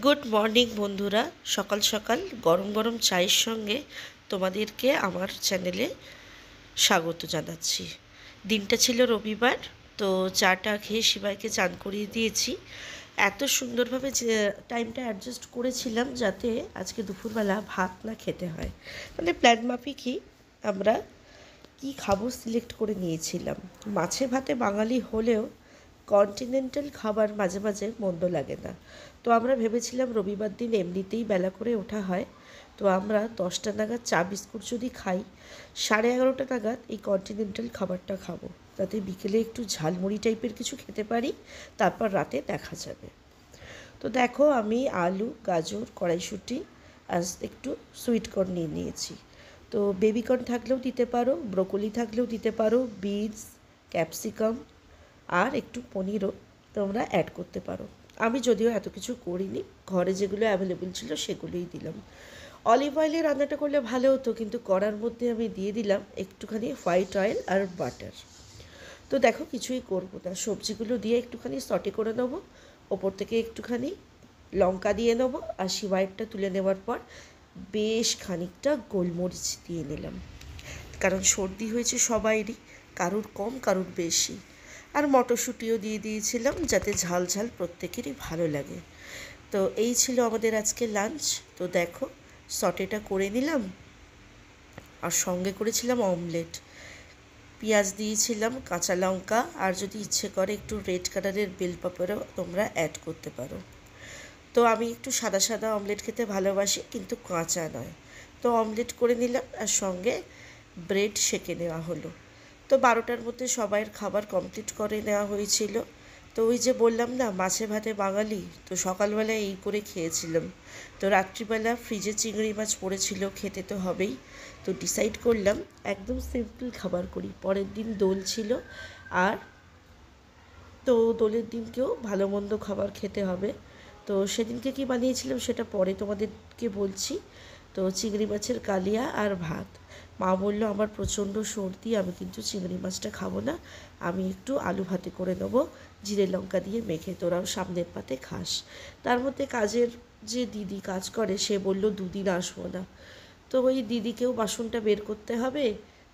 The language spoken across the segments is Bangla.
গুড মর্নিং বন্ধুরা, সকাল সকাল গরম গরম চায়ের সঙ্গে তোমাদেরকে আমার চ্যানেলে স্বাগত জানাচ্ছি। দিনটা ছিল রবিবার, তো চাটা খেয়ে শিবাইকে চান করিয়ে দিয়েছি। এত সুন্দরভাবে যে টাইমটা অ্যাডজাস্ট করেছিলাম যাতে আজকে দুপুরবেলা ভাত না খেতে হয়, মানে প্ল্যান মাফিকই আমরা কি খাবো সিলেক্ট করে নিয়েছিলাম। মাছে ভাতে বাঙালি হলেও কন্টিনেন্টাল খাবার মাঝে মাঝে মন্দ লাগে না। তো আমরা ভেবেছিলাম রবিবার দিন এমনিতেই বেলা করে ওঠা হয়, তো আমরা 10টা নাগাদ চা বিস্কুট যদি খাই, 11:30 নাগাদ এই কন্টিনেন্টাল খাবারটা খাবো, যাতে বিকেলে একটু ঝালমুড়ি টাইপের কিছু খেতে পারি, তারপর রাতে দেখা যাবে। তো দেখো, আমি আলু, গাজর, কড়াইশুঁটি আর একটু সুইট কর্ন নিয়ে নিয়েছি। তো বেবিকর্ন থাকলেও দিতে পারো, ব্রোকলি থাকলেও দিতে পারো, বিনস, ক্যাপসিকাম আর একটু পনিরও তোমরা অ্যাড করতে পারো। আমি যদিও এত কিছু করিনি, ঘরে যেগুলো অ্যাভেলেবেল ছিল সেগুলোই দিলাম। অলিভ অয়েলে রান্নাটা করলে ভালো হতো, কিন্তু কড়ার মধ্যে আমি দিয়ে দিলাম একটুখানি হোয়াইট অয়েল আর বাটার। তো দেখো, কিছুই করবো না, সবজিগুলো দিয়ে একটুখানি সটে করে নেবো, ওপর থেকে একটুখানি লঙ্কা দিয়ে নেবো, আর সিওয়াইটটা তুলে নেওয়ার পর বেশ খানিকটা গোলমরিচ দিয়ে নিলাম, কারণ সর্দি হয়েছে সবাইরই, কারুর কম কারুর বেশি। আর মটরশুঁটিও দিয়ে দিয়েছিলাম যাতে ঝাল ঝাল প্রত্যেকেরই ভালো লাগে। তো এই ছিল আমাদের আজকে লাঞ্চ। তো দেখো, সটেটা করে নিলাম, আর সঙ্গে করেছিলাম অমলেট, পেঁয়াজ দিয়েছিলাম, কাঁচা লঙ্কা, আর যদি ইচ্ছে করে একটু রেড কালারের বেল পেপারও তোমরা অ্যাড করতে পারো। তো আমি একটু সাদা সাদা অমলেট খেতে ভালোবাসি, কিন্তু কাঁচা নয়। তো অমলেট করে নিলাম, আর সঙ্গে ব্রেড সেঁকে নেওয়া হলো। তো 12টার মধ্যে সবাইয়ের খাবার কমপ্লিট করে নেওয়া হয়েছিল। তো ওই যে বললাম না, মাছে ভাতে বাঙালি, তো সকালবেলায় এই করে খেয়েছিলাম। তো রাত্রিবেলা ফ্রিজে চিংড়ি মাছ পড়েছিল, খেতে তো হবেই। তো ডিসাইড করলাম একদম সিম্পল খাবার করি, পরের দিন দোল ছিল, আর তো দোলের দিনকেও ভালো মন্দ খাবার খেতে হবে। তো সেদিনকে কি বানিয়েছিলাম সেটা পরে তোমাদেরকে বলছি। তো চিংড়ি মাছের কালিয়া আর ভাত। মা বললো আমার প্রচণ্ড সর্দি, আমি কিন্তু চিংড়ি মাছটা খাবো না, আমি একটু আলু ভাতে করে নেবো জিরে লঙ্কা দিয়ে মেখে, তোরাও সামনের পাতে খাস। তার মধ্যে কাজের যে দিদি কাজ করে, সে বলল 2 দিন আসবো না। তো ওই দিদিকেও বাসনটা বের করতে হবে।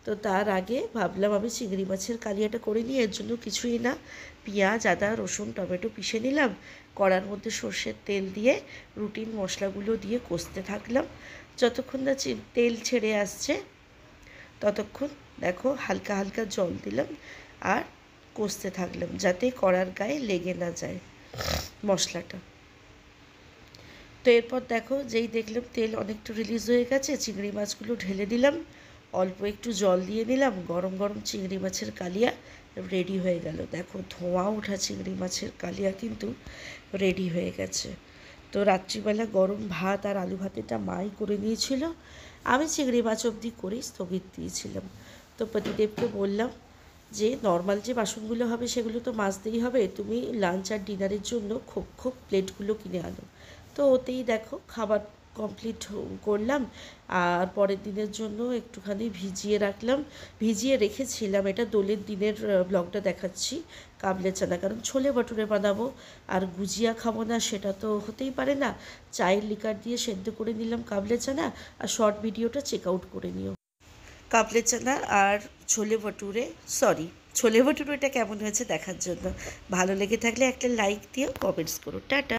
তো তার আগে ভাবলাম আমি চিংড়ি মাছের কালিয়াটা করে নিই। এর জন্য কিছুই না, পেঁয়াজ, আদা, রসুন, টমেটো পিষে নিলাম, কড়ার মধ্যে সর্ষের তেল দিয়ে রুটিন মশলাগুলো দিয়ে কষতে থাকলাম। যতক্ষণ না তেল ছেড়ে আসছে ততক্ষণ দেখো হালকা হালকা জল দিলাম আর কষতে থাকলাম, যাতে কড়ার গায়ে লেগে না যায় মশলাটা। তো এরপর দেখো, যেই দেখলাম তেল অনেকটা রিলিজ হয়ে গেছে, চিংড়ি মাছগুলো ঢেলে দিলাম, অল্প একটু জল দিয়ে নিলাম, গরম গরম চিংড়ি মাছের কালিয়া রেডি হয়ে গেল। দেখো, ধোঁয়া ওঠা চিংড়ি মাছের কালিয়া কিন্তু রেডি হয়ে গেছে। তো রাত্রিবেলা গরম ভাত আর আলু ভাতেটা মাই করে নিয়েছিল, আমি চিংড়ি মাছ অবধি করেই স্থগিত দিয়েছিলাম। তো পতিদেবকে বললাম যে নর্মাল যে বাসনগুলো হবে সেগুলো তো মাজতেই হবে, তুমি লাঞ্চ আর ডিনারের জন্য খোপ খোপ প্লেটগুলো কিনে আনো। তো ওতেই দেখো খাবার কমপ্লিট করলাম, আর পরের দিনের জন্য একটুখানি ভিজিয়ে রাখলাম, ভিজিয়ে রেখেছিলাম। এটা দোলের দিনের ব্লগটা দেখাচ্ছি, কাবলে চানা, কারণ ছোলে ভটুরে বানাবো আর গুজিয়া খাবো না সেটা তো হতেই পারে না। চায়ের লিকার দিয়ে সেদ্ধ করে নিলাম কাবলে চানা, আর শর্ট ভিডিওটা চেক আউট করে নিও। কাবলে চানা আর ছোলে ভটুরে, ছোলে ভটুরেটা কেমন হয়েছে দেখার জন্য ভালো লেগে থাকলে একটা লাইক দিও, কমেন্টস করো। টাটা।